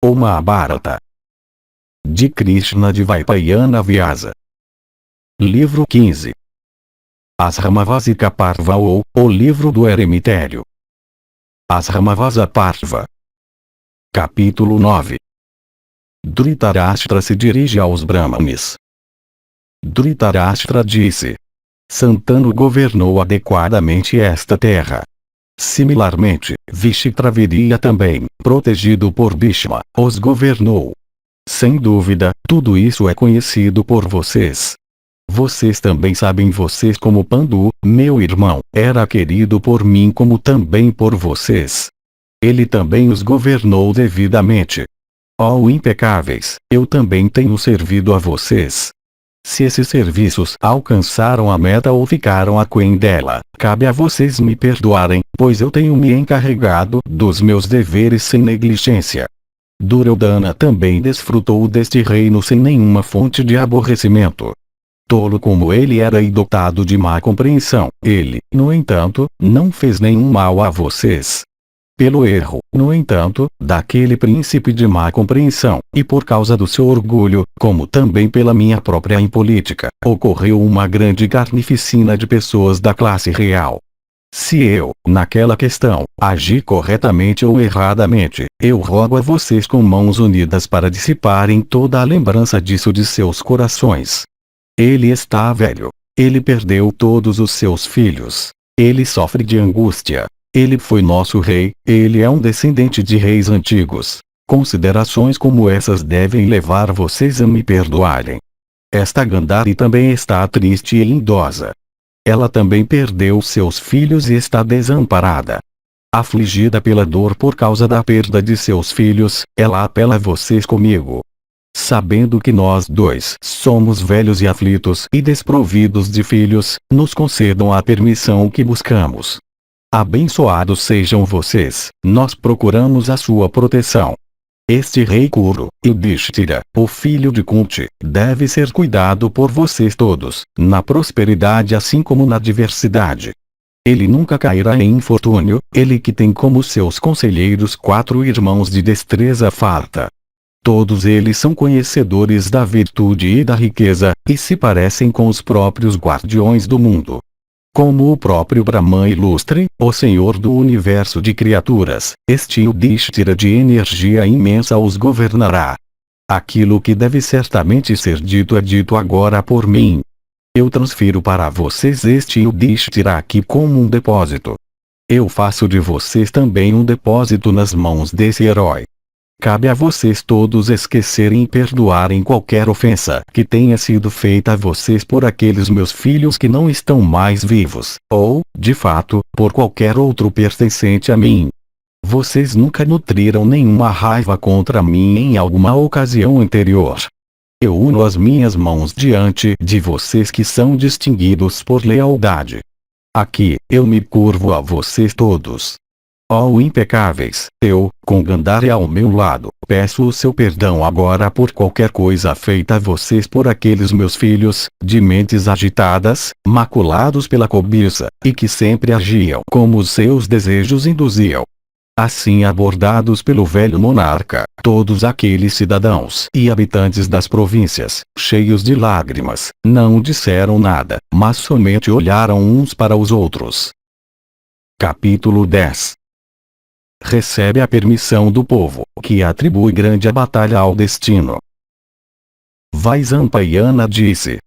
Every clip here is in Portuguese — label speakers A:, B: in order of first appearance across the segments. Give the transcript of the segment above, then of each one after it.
A: O Mahabharata. De Krishna Dvaipayana Vyasa. Livro 15. Asramavasika Parva ou O Livro do Eremitério. Asramavasa Parva. Capítulo 9. Dhritarashtra se dirige aos Brahmanes. Dhritarashtra disse: Santanu governou adequadamente esta terra. Similarmente, Vishitraviriya também, protegido por Bhishma, os governou. Sem dúvida, tudo isso é conhecido por vocês. Vocês também sabem, vocês como Pandu, meu irmão, era querido por mim como também por vocês. Ele também os governou devidamente. Ó impecáveis, eu também tenho servido a vocês. Se esses serviços alcançaram a meta ou ficaram aquém dela, cabe a vocês me perdoarem, pois eu tenho me encarregado dos meus deveres sem negligência. Duryodhana também desfrutou deste reino sem nenhuma fonte de aborrecimento. Tolo como ele era e dotado de má compreensão, ele, no entanto, não fez nenhum mal a vocês. Pelo erro, no entanto, daquele príncipe de má compreensão, e por causa do seu orgulho, como também pela minha própria impolítica, ocorreu uma grande carnificina de pessoas da classe real. Se eu, naquela questão, agi corretamente ou erradamente, eu rogo a vocês com mãos unidas para dissiparem toda a lembrança disso de seus corações. Ele está velho. Ele perdeu todos os seus filhos. Ele sofre de angústia. Ele foi nosso rei, ele é um descendente de reis antigos. Considerações como essas devem levar vocês a me perdoarem. Esta Gandhari também está triste e idosa. Ela também perdeu seus filhos e está desamparada. Afligida pela dor por causa da perda de seus filhos, ela apela a vocês comigo. Sabendo que nós dois somos velhos e aflitos e desprovidos de filhos, nos concedam a permissão que buscamos. Abençoados sejam vocês, nós procuramos a sua proteção. Este rei Kuru, Yudhishthira, o filho de Kunti, deve ser cuidado por vocês todos, na prosperidade assim como na adversidade. Ele nunca cairá em infortúnio, ele que tem como seus conselheiros 4 irmãos de destreza farta. Todos eles são conhecedores da virtude e da riqueza, e se parecem com os próprios guardiões do mundo. Como o próprio Brahman ilustre, o Senhor do universo de criaturas, este Yudhishthira de energia imensa os governará. Aquilo que deve certamente ser dito é dito agora por mim. Eu transfiro para vocês este Yudhishthira aqui como um depósito. Eu faço de vocês também um depósito nas mãos desse herói. Cabe a vocês todos esquecerem e perdoarem qualquer ofensa que tenha sido feita a vocês por aqueles meus filhos que não estão mais vivos, ou, de fato, por qualquer outro pertencente a mim. Vocês nunca nutriram nenhuma raiva contra mim em alguma ocasião anterior. Eu uno as minhas mãos diante de vocês que são distinguidos por lealdade. Aqui, eu me curvo a vocês todos. Ó impecáveis, eu, com Gandhari ao meu lado, peço o seu perdão agora por qualquer coisa feita a vocês por aqueles meus filhos, de mentes agitadas, maculados pela cobiça, e que sempre agiam como os seus desejos induziam. Assim abordados pelo velho monarca, todos aqueles cidadãos e habitantes das províncias, cheios de lágrimas, não disseram nada, mas somente olharam uns para os outros. Capítulo 10. Recebe a permissão do povo, que atribui grande batalha ao destino. Vaisampayana disse: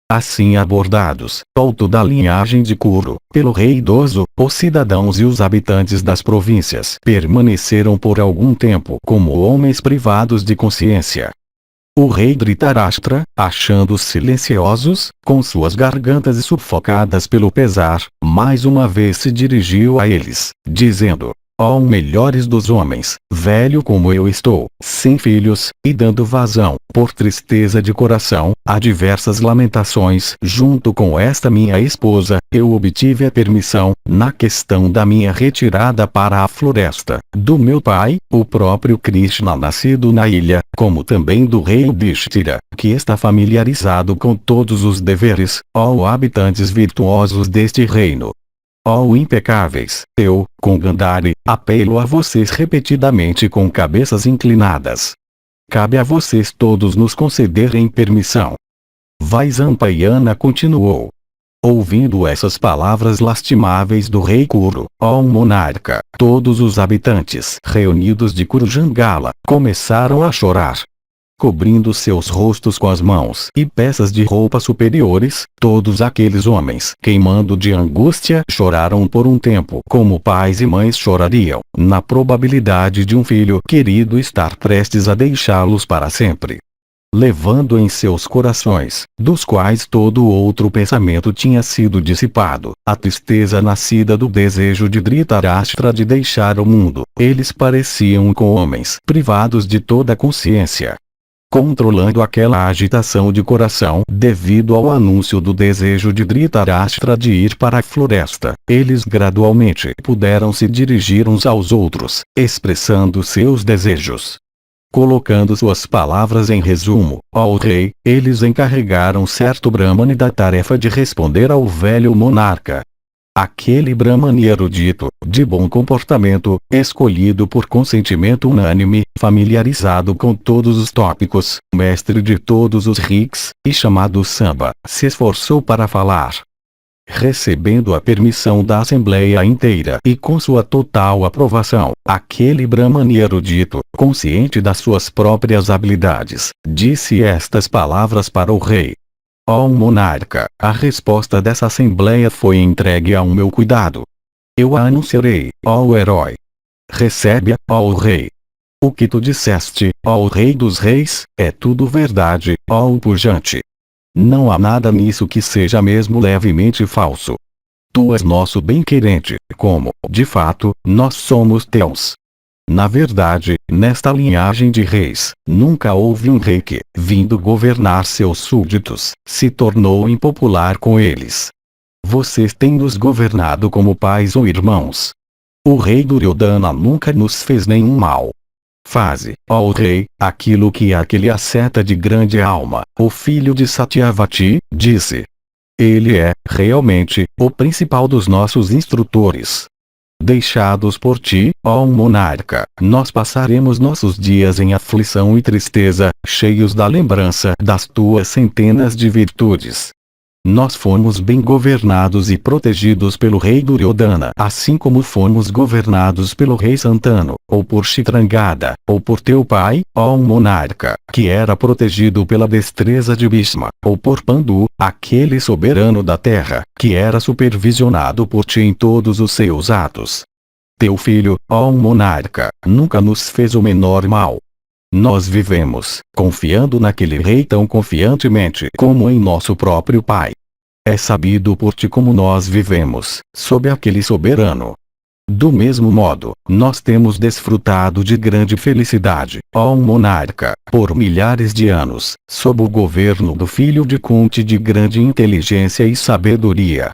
A: Assim abordados, alto da linhagem de Kuru, pelo rei idoso, os cidadãos e os habitantes das províncias permaneceram por algum tempo como homens privados de consciência. O rei Dhritarashtra, achando-os silenciosos, com suas gargantas sufocadas pelo pesar, mais uma vez se dirigiu a eles, dizendo: Ó melhores dos homens, velho como eu estou, sem filhos, e dando vazão, por tristeza de coração, a diversas lamentações, junto com esta minha esposa, eu obtive a permissão, na questão da minha retirada para a floresta, do meu pai, o próprio Krishna nascido na ilha, como também do rei Yudhishthira, que está familiarizado com todos os deveres, ó habitantes virtuosos deste reino. Ó impecáveis, eu, com Gandhari, apelo a vocês repetidamente com cabeças inclinadas. Cabe a vocês todos nos concederem permissão. Vaisampayana continuou. Ouvindo essas palavras lastimáveis do rei Kuru, ó monarca, todos os habitantes reunidos de Kurujangala começaram a chorar. Cobrindo seus rostos com as mãos e peças de roupa superiores, todos aqueles homens, queimando de angústia, choraram por um tempo como pais e mães chorariam, na probabilidade de um filho querido estar prestes a deixá-los para sempre. Levando em seus corações, dos quais todo outro pensamento tinha sido dissipado, a tristeza nascida do desejo de Dhritarashtra de deixar o mundo, eles pareciam com homens privados de toda consciência. Controlando aquela agitação de coração devido ao anúncio do desejo de Dhritarashtra de ir para a floresta, eles gradualmente puderam se dirigir uns aos outros, expressando seus desejos. Colocando suas palavras em resumo, ó rei, eles encarregaram certo Brahmane da tarefa de responder ao velho monarca. Aquele Brahmane erudito, de bom comportamento, escolhido por consentimento unânime, familiarizado com todos os tópicos, mestre de todos os riks, e chamado Samba, se esforçou para falar. Recebendo a permissão da Assembleia inteira e com sua total aprovação, aquele Brahmane erudito, consciente das suas próprias habilidades, disse estas palavras para o rei. Ó monarca, a resposta dessa Assembleia foi entregue ao meu cuidado. Eu a anunciarei, ó herói. Recebe-a, ó rei. O que tu disseste, ó rei dos reis, é tudo verdade, ó pujante. Não há nada nisso que seja mesmo levemente falso. Tu és nosso bem-querente, como, de fato, nós somos teus. Na verdade, nesta linhagem de reis, nunca houve um rei que, vindo governar seus súditos, se tornou impopular com eles. Vocês têm nos governado como pais ou irmãos. O rei Duryodhana nunca nos fez nenhum mal. Faze, ó rei, aquilo que aquele asceta de grande alma, o filho de Satyavati, disse. Ele é, realmente, o principal dos nossos instrutores. Deixados por ti, ó monarca, nós passaremos nossos dias em aflição e tristeza, cheios da lembrança das tuas centenas de virtudes. Nós fomos bem governados e protegidos pelo rei Duryodhana, assim como fomos governados pelo rei Santanu, ou por Chitrangada, ou por teu pai, ó monarca, que era protegido pela destreza de Bhishma, ou por Pandu, aquele soberano da terra, que era supervisionado por ti em todos os seus atos. Teu filho, ó monarca, nunca nos fez o menor mal. Nós vivemos, confiando naquele rei tão confiantemente como em nosso próprio pai. É sabido por ti como nós vivemos, sob aquele soberano. Do mesmo modo, nós temos desfrutado de grande felicidade, ó monarca, por milhares de anos, sob o governo do filho de Kunti de grande inteligência e sabedoria.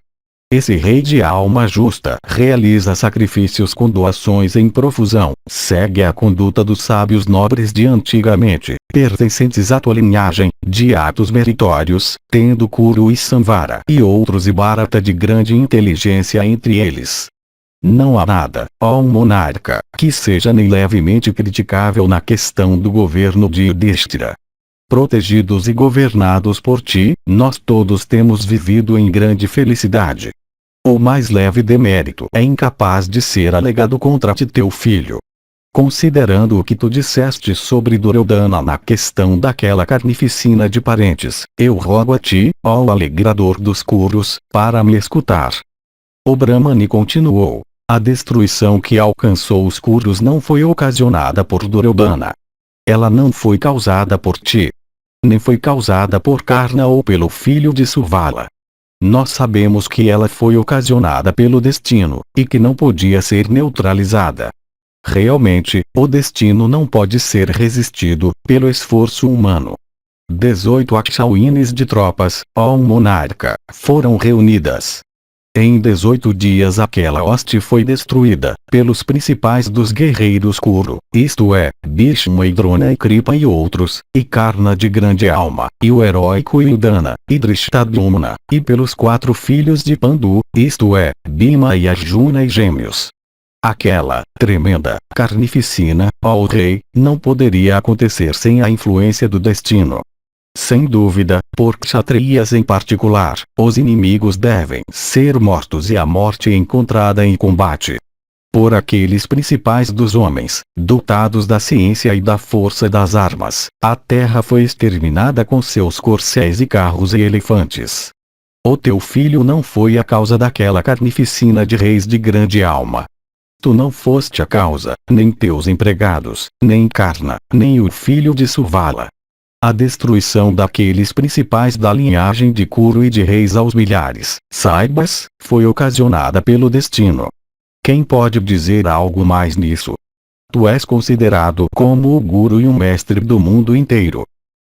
A: Esse rei de alma justa realiza sacrifícios com doações em profusão, segue a conduta dos sábios nobres de antigamente, pertencentes à tua linhagem, de atos meritórios, tendo Kuru e Samvara e outros e Bharata de grande inteligência entre eles. Não há nada, ó monarca, que seja nem levemente criticável na questão do governo de Yudhishthira. Protegidos e governados por ti, nós todos temos vivido em grande felicidade. O mais leve demérito é incapaz de ser alegado contra ti teu filho. Considerando o que tu disseste sobre Duryodhana na questão daquela carnificina de parentes, eu rogo a ti, ó alegrador dos Kurus, para me escutar. O Brahmane continuou. A destruição que alcançou os Kurus não foi ocasionada por Duryodhana. Ela não foi causada por ti. Nem foi causada por Karna ou pelo filho de Suvala. Nós sabemos que ela foi ocasionada pelo destino, e que não podia ser neutralizada. Realmente, o destino não pode ser resistido, pelo esforço humano. 18 akshauhines de tropas, ó monarca, foram reunidas. Em 18 dias aquela hoste foi destruída, pelos principais dos guerreiros Kuru, isto é, Bhishma e Drona e Kripa e outros, e Karna de grande alma, e o heróico Yudhana, e Drishtadyumna, e pelos 4 filhos de Pandu, isto é, Bhima e Arjuna e gêmeos. Aquela tremenda carnificina, ó rei, não poderia acontecer sem a influência do destino. Sem dúvida, por kshatriyas em particular, os inimigos devem ser mortos e a morte encontrada em combate. Por aqueles principais dos homens, dotados da ciência e da força das armas, a terra foi exterminada com seus corcéis e carros e elefantes. O teu filho não foi a causa daquela carnificina de reis de grande alma. Tu não foste a causa, nem teus empregados, nem Karna, nem o filho de Suvala. A destruição daqueles principais da linhagem de Kuru e de reis aos milhares, saibas, foi ocasionada pelo destino. Quem pode dizer algo mais nisso? Tu és considerado como o guru e o mestre do mundo inteiro.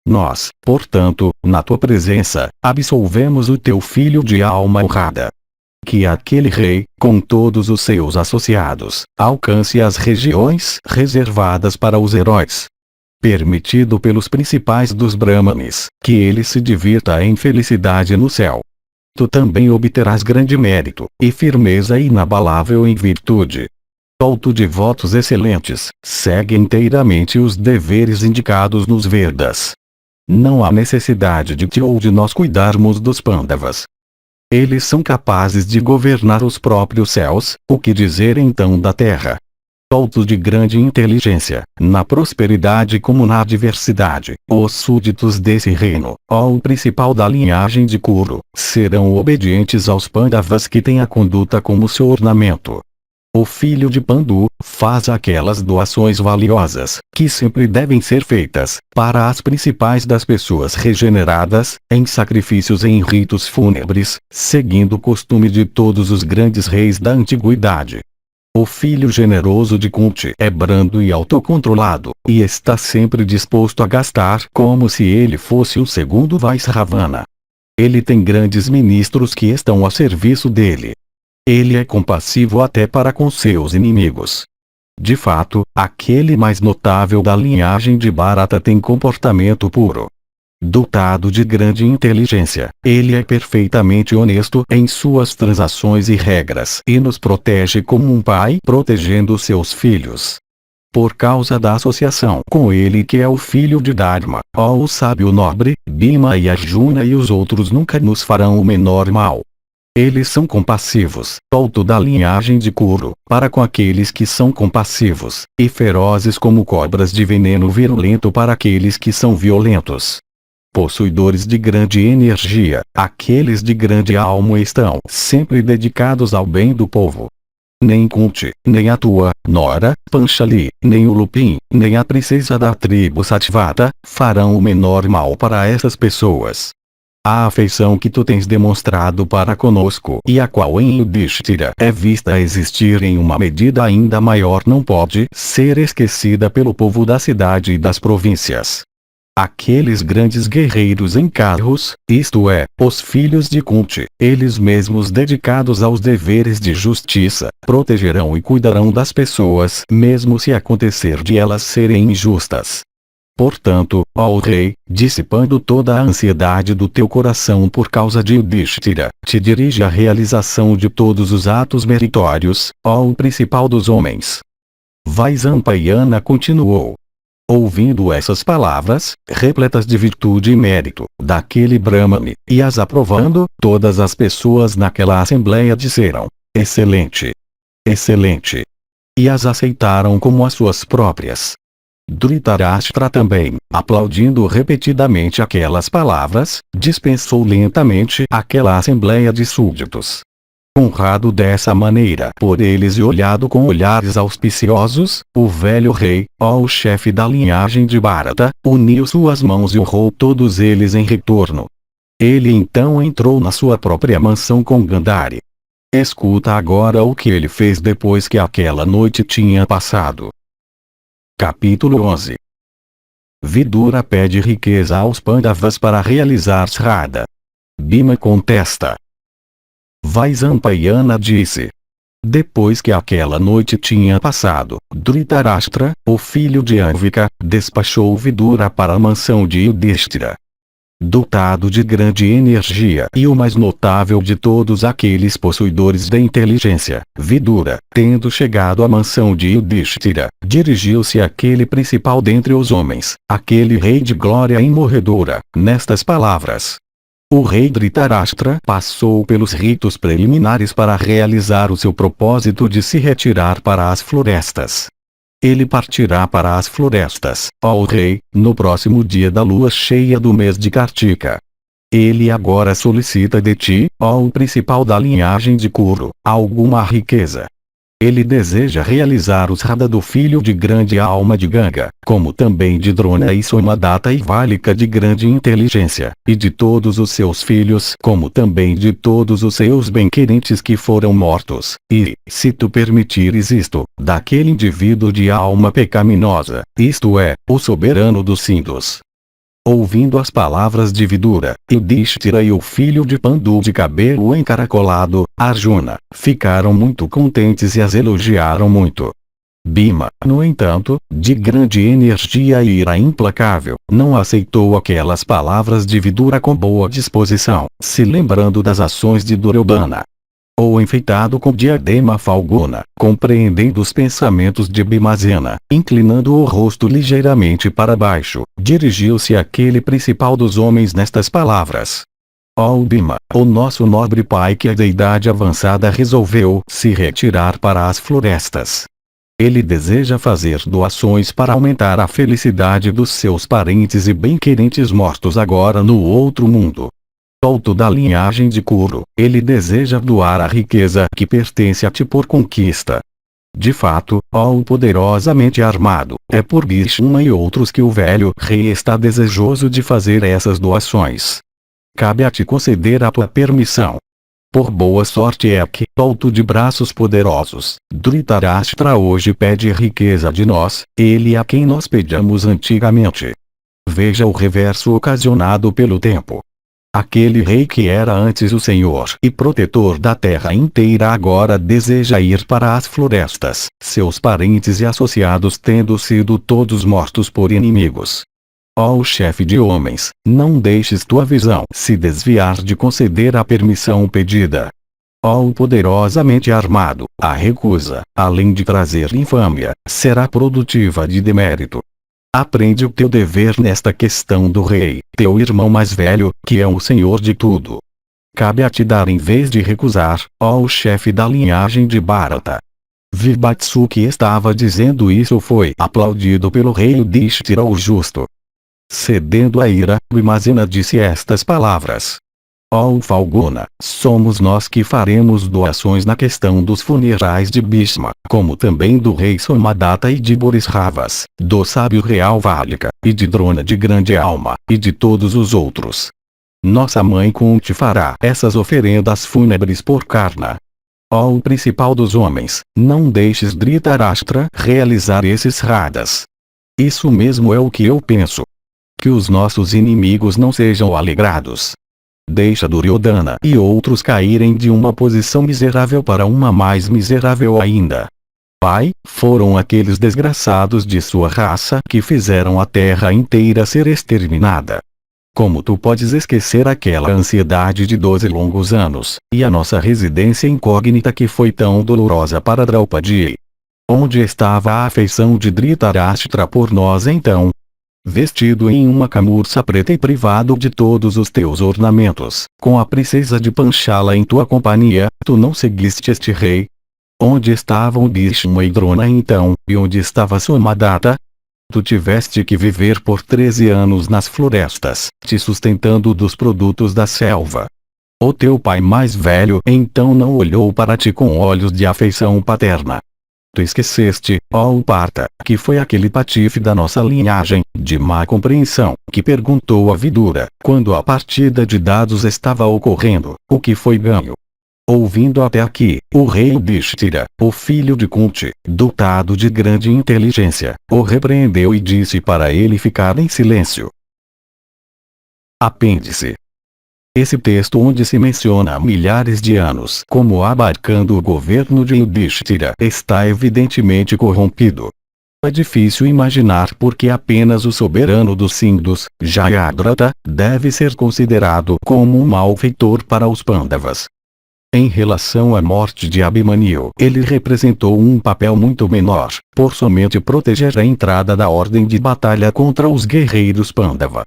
A: Nós, portanto, na tua presença, absolvemos o teu filho de alma honrada. Que aquele rei, com todos os seus associados, alcance as regiões reservadas para os heróis. Permitido pelos principais dos Brahmanes, que ele se divirta em felicidade no céu. Tu também obterás grande mérito, e firmeza inabalável em virtude. Solto de votos excelentes, segue inteiramente os deveres indicados nos Vedas. Não há necessidade de ti ou de nós cuidarmos dos Pandavas. Eles são capazes de governar os próprios céus, o que dizer então da terra? Soltos de grande inteligência, na prosperidade como na adversidade, os súditos desse reino, ó o principal da linhagem de Kuru, serão obedientes aos Pandavas que têm a conduta como seu ornamento. O filho de Pandu faz aquelas doações valiosas, que sempre devem ser feitas, para as principais das pessoas regeneradas, em sacrifícios e em ritos fúnebres, seguindo o costume de todos os grandes reis da antiguidade. O filho generoso de Kunti é brando e autocontrolado, e está sempre disposto a gastar como se ele fosse o segundo Vaisravana. Ele tem grandes ministros que estão a serviço dele. Ele é compassivo até para com seus inimigos. De fato, aquele mais notável da linhagem de Bharata tem comportamento puro. Dotado de grande inteligência, ele é perfeitamente honesto em suas transações e regras e nos protege como um pai protegendo seus filhos. Por causa da associação com ele que é o filho de Dharma, ó o sábio nobre, Bhima e Arjuna e os outros nunca nos farão o menor mal. Eles são compassivos, solto da linhagem de Kuru, para com aqueles que são compassivos, e ferozes como cobras de veneno virulento para aqueles que são violentos. Possuidores de grande energia, aqueles de grande alma estão sempre dedicados ao bem do povo. Nem Kunti, nem a tua nora, Panchali, nem o Lupin, nem a princesa da tribo Satvata, farão o menor mal para essas pessoas. A afeição que tu tens demonstrado para conosco e a qual em Yudhishthira é vista a existir em uma medida ainda maior não pode ser esquecida pelo povo da cidade e das províncias. Aqueles grandes guerreiros em carros, isto é, os filhos de Kunti, eles mesmos dedicados aos deveres de justiça, protegerão e cuidarão das pessoas mesmo se acontecer de elas serem injustas. Portanto, ó rei, dissipando toda a ansiedade do teu coração por causa de Yudhishthira, te dirige à realização de todos os atos meritórios, ó o principal dos homens. Vaisampayana continuou. Ouvindo essas palavras, repletas de virtude e mérito, daquele Brahmane, e as aprovando, todas as pessoas naquela assembleia disseram: excelente! Excelente! E as aceitaram como as suas próprias. Dhritarashtra também, aplaudindo repetidamente aquelas palavras, dispensou lentamente aquela assembleia de súditos. Honrado dessa maneira por eles e olhado com olhares auspiciosos, o velho rei, ó o chefe da linhagem de Bharata, uniu suas mãos e honrou todos eles em retorno. Ele então entrou na sua própria mansão com Gandhari. Escuta agora o que ele fez depois que aquela noite tinha passado. Capítulo 11. Vidura pede riqueza aos Pandavas para realizar Shraddha. Bhima contesta. Vaisampayana disse. Depois que aquela noite tinha passado, Dhritarashtra, o filho de Anvika, despachou Vidura para a mansão de Yudhishthira. Dotado de grande energia e o mais notável de todos aqueles possuidores da inteligência, Vidura, tendo chegado à mansão de Yudhishthira, dirigiu-se àquele principal dentre os homens, aquele rei de glória imorredora, nestas palavras. O rei Dhritarashtra passou pelos ritos preliminares para realizar o seu propósito de se retirar para as florestas. Ele partirá para as florestas, ó rei, no próximo dia da lua cheia do mês de Kartika. Ele agora solicita de ti, ó o principal da linhagem de Kuru, alguma riqueza. Ele deseja realizar o Srada do filho de grande alma de Ganga, como também de Drona e Somadatta e Válika de grande inteligência, e de todos os seus filhos, como também de todos os seus bem-querentes que foram mortos, e, se tu permitires isto, daquele indivíduo de alma pecaminosa, isto é, o soberano dos Sindhus. Ouvindo as palavras de Vidura, Yudhishthira e o filho de Pandu de cabelo encaracolado, Arjuna, ficaram muito contentes e as elogiaram muito. Bhima, no entanto, de grande energia e ira implacável, não aceitou aquelas palavras de Vidura com boa disposição, se lembrando das ações de Duryodhana. Ou enfeitado com diadema falguna, compreendendo os pensamentos de Bhimazena, inclinando o rosto ligeiramente para baixo, dirigiu-se àquele principal dos homens nestas palavras. Ó Bhima, o nosso nobre pai que a deidade avançada resolveu se retirar para as florestas. Ele deseja fazer doações para aumentar a felicidade dos seus parentes e bem-querentes mortos agora no outro mundo. Solto da linhagem de Kuru, ele deseja doar a riqueza que pertence a ti por conquista. De fato, ó o poderosamente armado, é por Bhishma e outros que o velho rei está desejoso de fazer essas doações. Cabe a ti conceder a tua permissão. Por boa sorte é que, solto de braços poderosos, Dhritarashtra hoje pede riqueza de nós, ele a quem nós pedíamos antigamente. Veja o reverso ocasionado pelo tempo. Aquele rei que era antes o senhor e protetor da terra inteira agora deseja ir para as florestas, seus parentes e associados tendo sido todos mortos por inimigos. Ó chefe de homens, não deixes tua visão se desviar de conceder a permissão pedida. Ó poderosamente armado, a recusa, além de trazer infâmia, será produtiva de demérito. Aprende o teu dever nesta questão do rei, teu irmão mais velho, que é o senhor de tudo. Cabe a ti dar em vez de recusar, ó o chefe da linhagem de Bharata. Vibatsu que estava dizendo isso foi aplaudido pelo rei Yudhishthira o justo. Cedendo à ira, Bhimazena disse estas palavras. Ó Falguna, somos nós que faremos doações na questão dos funerais de Bhishma, como também do rei Somadatta e de Borisravas, do sábio real Válika, e de Drona de grande alma, e de todos os outros. Nossa mãe Kunti fará essas oferendas fúnebres por Karna. Ó principal dos homens, não deixes Dhritarashtra realizar esses radas. Isso mesmo é o que eu penso. Que os nossos inimigos não sejam alegrados. Deixa Duryodhana e outros caírem de uma posição miserável para uma mais miserável ainda. Pai, foram aqueles desgraçados de sua raça que fizeram a terra inteira ser exterminada. Como tu podes esquecer aquela ansiedade de 12 longos anos, e a nossa residência incógnita que foi tão dolorosa para Draupadi? Onde estava a afeição de Dhritarashtra por nós então? Vestido em uma camurça preta e privado de todos os teus ornamentos, com a princesa de Panchala em tua companhia, tu não seguiste este rei? Onde estavam Bhishma e Drona então, e onde estava Somadatta? Tu tiveste que viver por 13 anos nas florestas, te sustentando dos produtos da selva. O teu pai mais velho então não olhou para ti com olhos de afeição paterna. Tu esqueceste, ó Partha, que foi aquele patife da nossa linhagem, de má compreensão, que perguntou a Vidura, quando a partida de dados estava ocorrendo, o que foi ganho. Ouvindo até aqui, o rei Yudhishthira, o filho de Kunti, dotado de grande inteligência, o repreendeu e disse para ele ficar em silêncio. Apêndice Esse texto, onde se menciona há milhares de anos como abarcando o governo de Yudhishthira, está evidentemente corrompido. É difícil imaginar por que apenas o soberano dos Sindhus, Jayadratha, deve ser considerado como um malfeitor para os Pandavas. Em relação à morte de Abhimanyu, ele representou um papel muito menor, por somente proteger a entrada da ordem de batalha contra os guerreiros Pandava.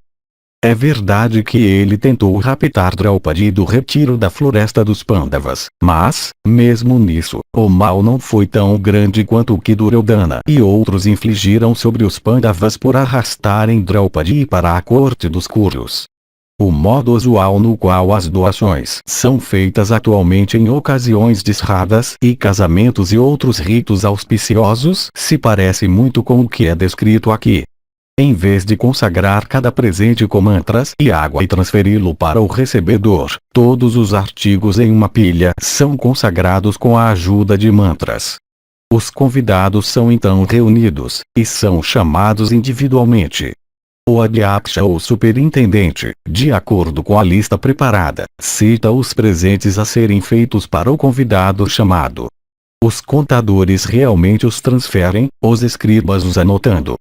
A: É verdade que ele tentou raptar Draupadi do retiro da floresta dos Pandavas, mas, mesmo nisso, o mal não foi tão grande quanto o que Duryodhana e outros infligiram sobre os Pandavas por arrastarem Draupadi para a corte dos Kurus. O modo usual no qual as doações são feitas atualmente em ocasiões de sraddhas e casamentos e outros ritos auspiciosos se parece muito com o que é descrito aqui. Em vez de consagrar cada presente com mantras e água e transferi-lo para o recebedor, todos os artigos em uma pilha são consagrados com a ajuda de mantras. Os convidados são então reunidos, e são chamados individualmente. O Adhyaksha ou superintendente, de acordo com a lista preparada, cita os presentes a serem feitos para o convidado chamado. Os contadores realmente os transferem, os escribas os anotando,